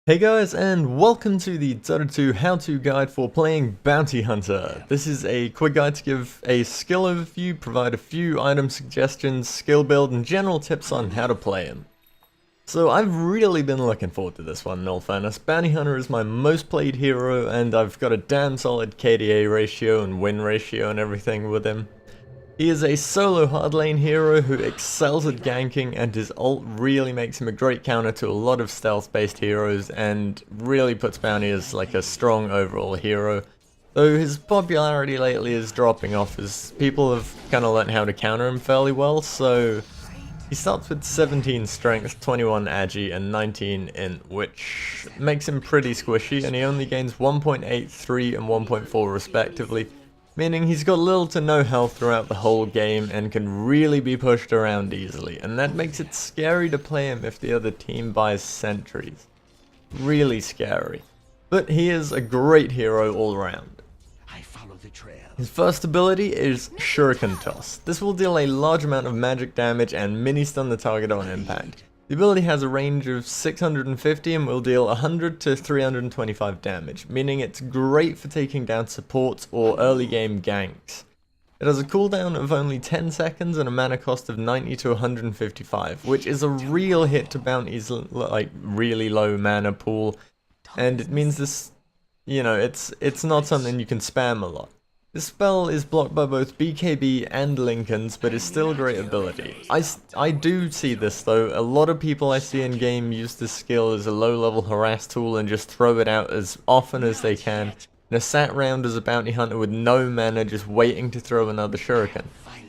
Hey guys, and welcome to the Dota 2 how-to guide for playing Bounty Hunter. This is a quick guide to give a skill overview, provide a few item suggestions, skill build, and general tips on how to play him. So I've really been looking forward to this one in all fairness. Bounty Hunter is my most played hero, and I've got a damn solid KDA ratio and win ratio and everything with him. He is a solo hard lane hero who excels at ganking, and his ult really makes him a great counter to a lot of stealth based heroes and really puts Bounty as like a strong overall hero. Though his popularity lately is dropping off as people have kind of learned how to counter him fairly well, so he starts with 17 strength, 21 agi and 19 int, which makes him pretty squishy, and he only gains 1.83 and 1.4 respectively, meaning he's got little to no health throughout the whole game and can really be pushed around easily, and that makes it scary to play him if the other team buys sentries. Really scary. But he is a great hero all around. His first ability is Shuriken Toss. This will deal a large amount of magic damage and mini-stun the target on impact. The ability has a range of 650 and will deal 100 to 325 damage, meaning it's great for taking down supports or early game ganks. It has a cooldown of only 10 seconds and a mana cost of 90 to 155, which is a real hit to Bounty's like really low mana pool, and it means this, it's not something you can spam a lot. This spell is blocked by both BKB and Linken's, but is still a great ability. I do see this though. A lot of people I see in game use this skill as a low level harass tool and just throw it out as often as they can, in a sat round as a bounty hunter with no mana just waiting to throw another shuriken.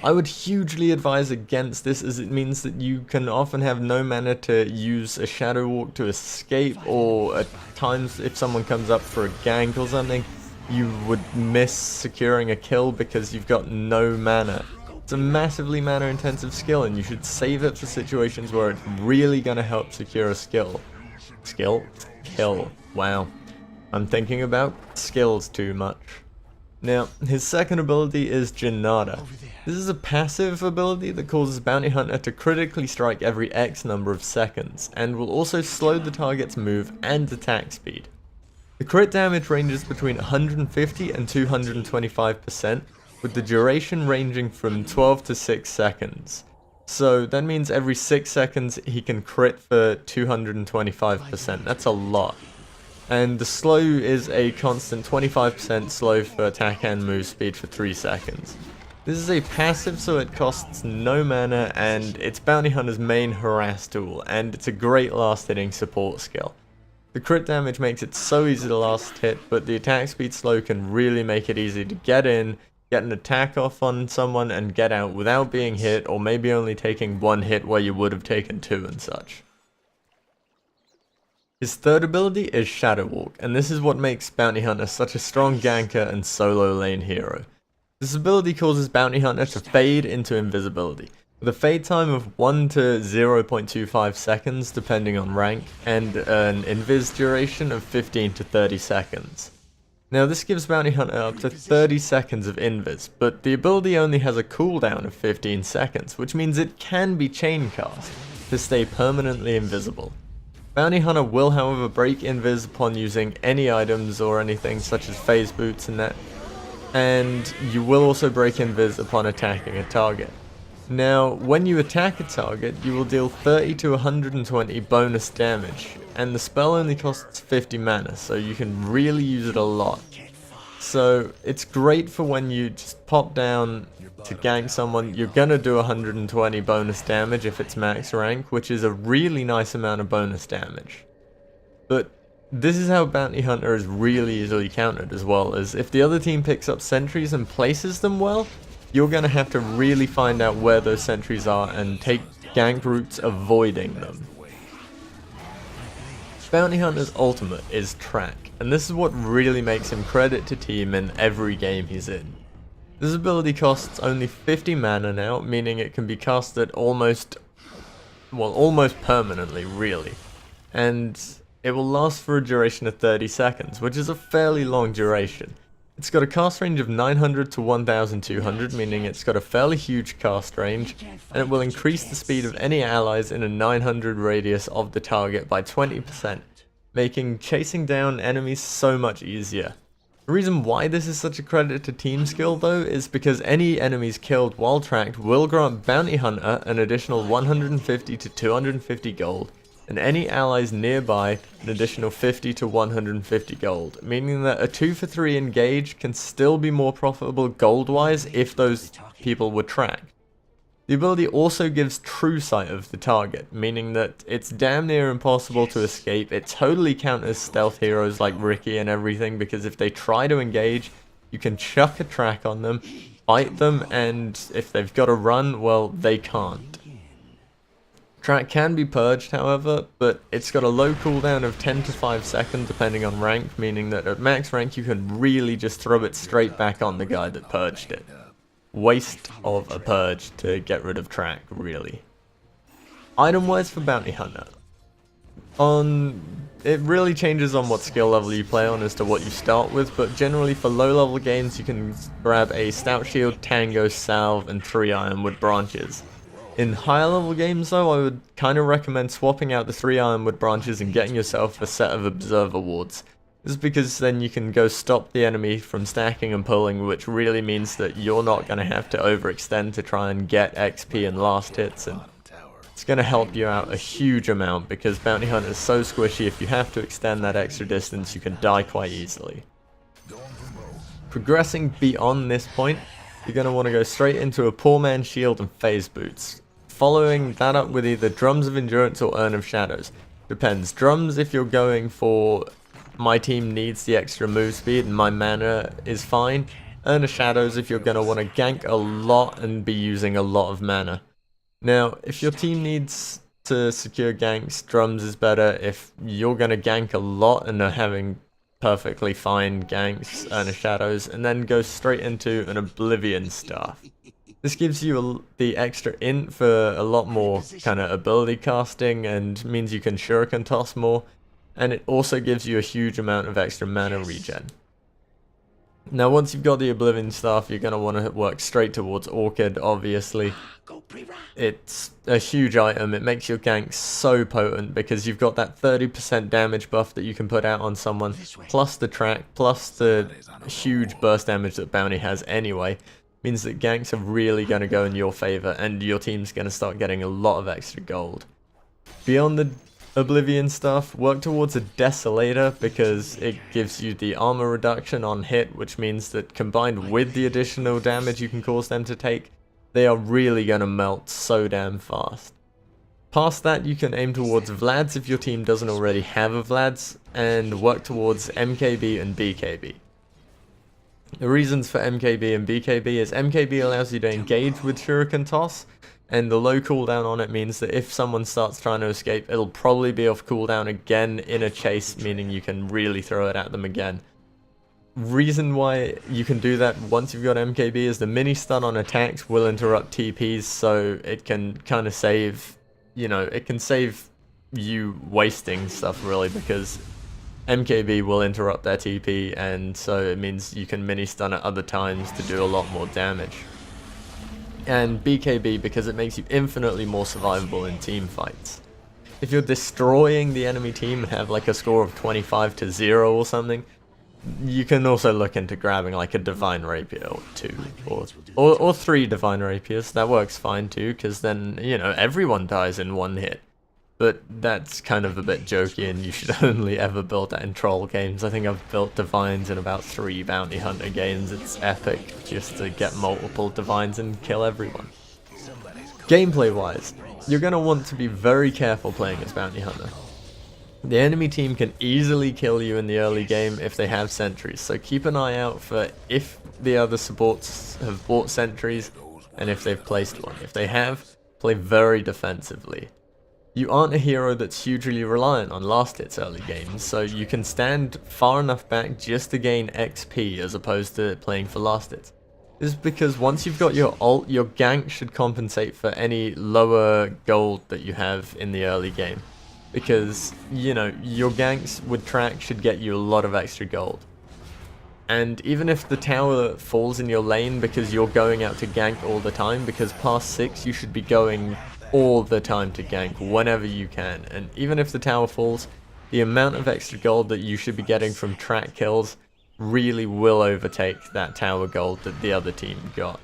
I would hugely advise against this, as it means that you can often have no mana to use a shadow walk to escape, or at times if someone comes up for a gank or something, you would miss securing a kill because you've got no mana. It's a massively mana intensive skill, and you should save it for situations where it's really going to help secure a skill. Kill. Wow. I'm thinking about skills too much. Now, his second ability is Janata. This is a passive ability that causes Bounty Hunter to critically strike every X number of seconds, and will also slow the target's move and attack speed. The crit damage ranges between 150 and 225%, with the duration ranging from 12 to 6 seconds. So that means every 6 seconds he can crit for 225%, that's a lot. And the slow is a constant 25% slow for attack and move speed for 3 seconds. This is a passive, so it costs no mana, and it's Bounty Hunter's main harass tool, and it's a great last hitting support skill. The crit damage makes it so easy to last hit, but the attack speed slow can really make it easy to get in, get an attack off on someone, and get out without being hit, or maybe only taking one hit where you would have taken two and such. His third ability is Shadow Walk, and this is what makes Bounty Hunter such a strong ganker and solo lane hero. This ability causes Bounty Hunter to fade into invisibility, with a fade time of 1 to 0.25 seconds depending on rank, and an invis duration of 15 to 30 seconds. Now this gives Bounty Hunter up to 30 seconds of invis, but the ability only has a cooldown of 15 seconds, which means it can be chain cast to stay permanently invisible. Bounty Hunter will however break invis upon using any items or anything such as phase boots and that, and you will also break invis upon attacking a target. Now, when you attack a target, you will deal 30 to 120 bonus damage, and the spell only costs 50 mana, so you can really use it a lot. So, it's great for when you just pop down to gank someone. You're gonna do 120 bonus damage if it's max rank, which is a really nice amount of bonus damage. But this is how Bounty Hunter is really easily countered as well, as if the other team picks up sentries and places them well, you're going to have to really find out where those sentries are and take gank routes avoiding them. Bounty Hunter's ultimate is Track, and this is what really makes him credit to team in every game he's in. This ability costs only 50 mana now, meaning it can be casted almost permanently really, and it will last for a duration of 30 seconds, which is a fairly long duration. It's got a cast range of 900 to 1200, meaning it's got a fairly huge cast range, and it will increase the speed of any allies in a 900 radius of the target by 20%. making chasing down enemies so much easier. The reason why this is such a credit to team skill though is because any enemies killed while tracked will grant Bounty Hunter an additional 150 to 250 gold, and any allies nearby an additional 50 to 150 gold, meaning that a 2 for 3 engage can still be more profitable gold wise if those people were tracked. The ability also gives true sight of the target, meaning that it's damn near impossible to escape. It totally counters stealth heroes like Riki and everything, because if they try to engage, you can chuck a track on them, fight them, and if they've got to run, well, they can't. Track can be purged, however, but it's got a low cooldown of 10 to 5 seconds depending on rank, meaning that at max rank you can really just throw it straight back on the guy that purged it. Waste of a purge to get rid of track, really. Item wise for Bounty Hunter. It really changes on what skill level you play on as to what you start with, but generally for low level games you can grab a Stout Shield, Tango, Salve, and 3 Ironwood branches. In higher level games though, I would kind of recommend swapping out the 3 Ironwood branches and getting yourself a set of Observer Wards. This is because then you can go stop the enemy from stacking and pulling, which really means that you're not going to have to overextend to try and get XP and last hits, and it's going to help you out a huge amount because Bounty Hunter is so squishy. If you have to extend that extra distance, you can die quite easily. Progressing beyond this point, you're going to want to go straight into a Poor Man's Shield and Phase Boots, following that up with either Drums of Endurance or Urn of Shadows. Depends. Drums if you're going for my team needs the extra move speed and my mana is fine. Urn of Shadows if you're going to want to gank a lot and be using a lot of mana. Now, if your team needs to secure ganks, Drums is better. If you're going to gank a lot and are having perfectly fine ganks, Urn of Shadows, and then go straight into an Oblivion Staff. This gives you the extra int for a lot more kind of ability casting and means you can Shuriken toss more. And it also gives you a huge amount of extra mana regen. Now once you've got the Oblivion Staff, you're going to want to work straight towards Orchid, obviously. It's a huge item. It makes your gank so potent because you've got that 30% damage buff that you can put out on someone, plus the track, plus the huge burst damage that Bounty has anyway. Means that ganks are really going to go in your favor and your team's going to start getting a lot of extra gold. Beyond the Oblivion stuff, work towards a Desolator because it gives you the armor reduction on hit, which means that combined with the additional damage you can cause them to take, they are really going to melt so damn fast. Past that, you can aim towards Vlad's if your team doesn't already have a Vlad's, and work towards MKB and BKB. The reasons for MKB and BKB is MKB allows you to engage with Shuriken Toss, and the low cooldown on it means that if someone starts trying to escape, it'll probably be off cooldown again in a chase, meaning you can really throw it at them again. Reason why you can do that once you've got MKB is the mini stun on attacks will interrupt TPs, so it can kind of save, it can save you wasting stuff really, because MKB will interrupt their TP, and so it means you can mini stun at other times to do a lot more damage. And BKB because it makes you infinitely more survivable in team fights. If you're destroying the enemy team and have like a score of 25 to 0 or something, you can also look into grabbing like a Divine Rapier or 2 or 3 Divine Rapiers. That works fine too, because then, everyone dies in one hit. But that's kind of a bit jokey, and you should only ever build that in troll games. I think I've built Divines in about 3 Bounty Hunter games. It's epic just to get multiple Divines and kill everyone. Gameplay wise, you're going to want to be very careful playing as Bounty Hunter. The enemy team can easily kill you in the early game if they have sentries, so keep an eye out for if the other supports have bought sentries and if they've placed one. If they have, play very defensively. You aren't a hero that's hugely reliant on last hits early games, so you can stand far enough back just to gain XP as opposed to playing for last hits. This is because once you've got your ult, your gank should compensate for any lower gold that you have in the early game. Because, your ganks with track should get you a lot of extra gold. And even if the tower falls in your lane because you're going out to gank all the time, because past 6 you should be going all the time to gank whenever you can, and even if the tower falls, the amount of extra gold that you should be getting from track kills really will overtake that tower gold that the other team got.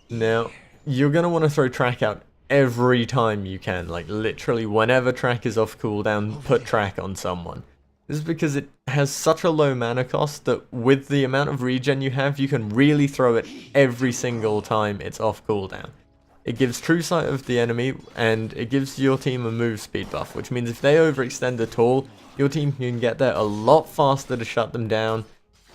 Now, you're going to want to throw track out every time you can, like literally whenever track is off cooldown, put track on someone. This is because it has such a low mana cost that with the amount of regen you have, you can really throw it every single time it's off cooldown. It gives true sight of the enemy, and it gives your team a move speed buff, which means if they overextend at all, your team can get there a lot faster to shut them down,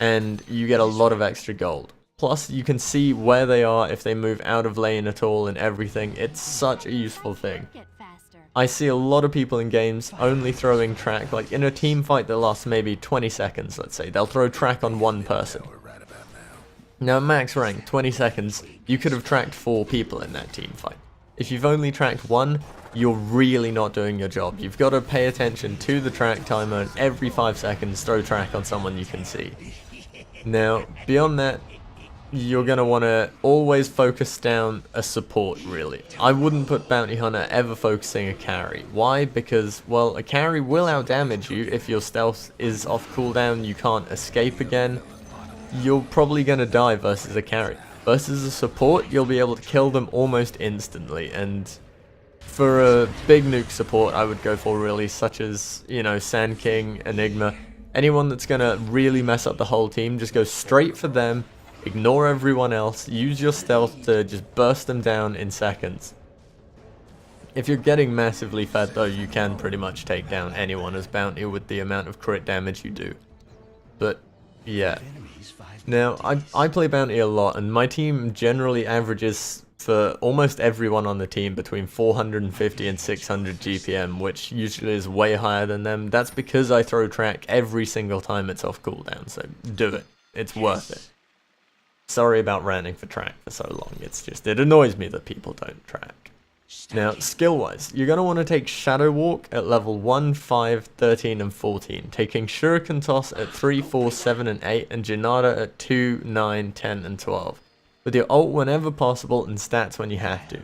and you get a lot of extra gold. Plus, you can see where they are if they move out of lane at all and everything. It's such a useful thing. I see a lot of people in games only throwing track, like in a team fight that lasts maybe 20 seconds, let's say. They'll throw track on one person. Now at max rank, 20 seconds, you could have tracked 4 people in that team fight. If you've only tracked 1, you're really not doing your job. You've got to pay attention to the track timer and every 5 seconds throw track on someone you can see. Now, beyond that, you're going to want to always focus down a support, really. I wouldn't put Bounty Hunter ever focusing a carry. Why? Because, well, a carry will outdamage you if your stealth is off cooldown, you can't escape again. You're probably going to die versus a carry. Versus a support, you'll be able to kill them almost instantly, and for a big nuke support I would go for, really, such as, you know, Sand King, Enigma. Anyone that's going to really mess up the whole team, just go straight for them. Ignore everyone else, use your stealth to just burst them down in seconds. If you're getting massively fed though, you can pretty much take down anyone as Bounty with the amount of crit damage you do. But, yeah. Now, I play Bounty a lot, and my team generally averages for almost everyone on the team between 450 and 600 GPM, which usually is way higher than them. That's because I throw track every single time it's off cooldown, so do it. It's worth it. Sorry about ranting for track for so long, it's just, it annoys me that people don't track. Now, skill-wise, you're going to want to take Shadow Walk at level 1, 5, 13 and 14, taking Shuriken Toss at 3, 4, 7 and 8, and Janata at 2, 9, 10 and 12, with your ult whenever possible and stats when you have to.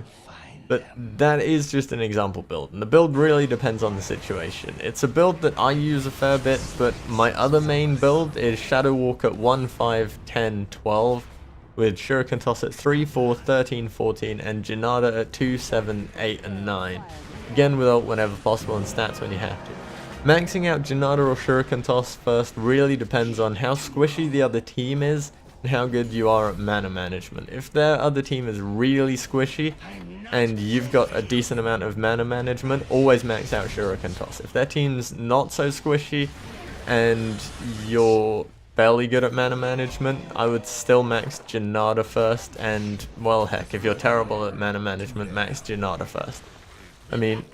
But that is just an example build, and the build really depends on the situation. It's a build that I use a fair bit, but my other main build is Shadow Walk at 1, 5, 10, 12, with Shuriken Toss at 3, 4, 13, 14, and Janata at 2, 7, 8, and 9. Again with ult whenever possible and stats when you have to. Maxing out Janata or Shuriken Toss first really depends on how squishy the other team is and how good you are at mana management. If their other team is really squishy and you've got a decent amount of mana management, always max out Shuriken Toss. If their team's not so squishy and you're fairly good at mana management, I would still max Janata first, and, well, heck, if you're terrible at mana management, max Janata first. I mean,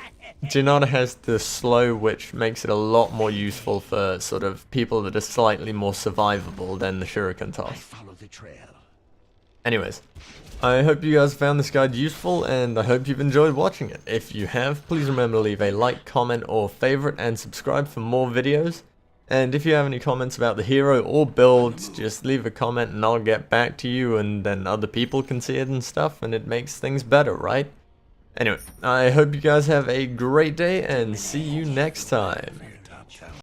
Janata has the slow, which makes it a lot more useful for sort of people that are slightly more survivable than the Shuriken Toss. Anyways, I hope you guys found this guide useful, and I hope you've enjoyed watching it. If you have, please remember to leave a like, comment, or favorite, and subscribe for more videos. And if you have any comments about the hero or builds, just leave a comment and I'll get back to you, and then other people can see it and stuff, and it makes things better, right? Anyway, I hope you guys have a great day and see you next time.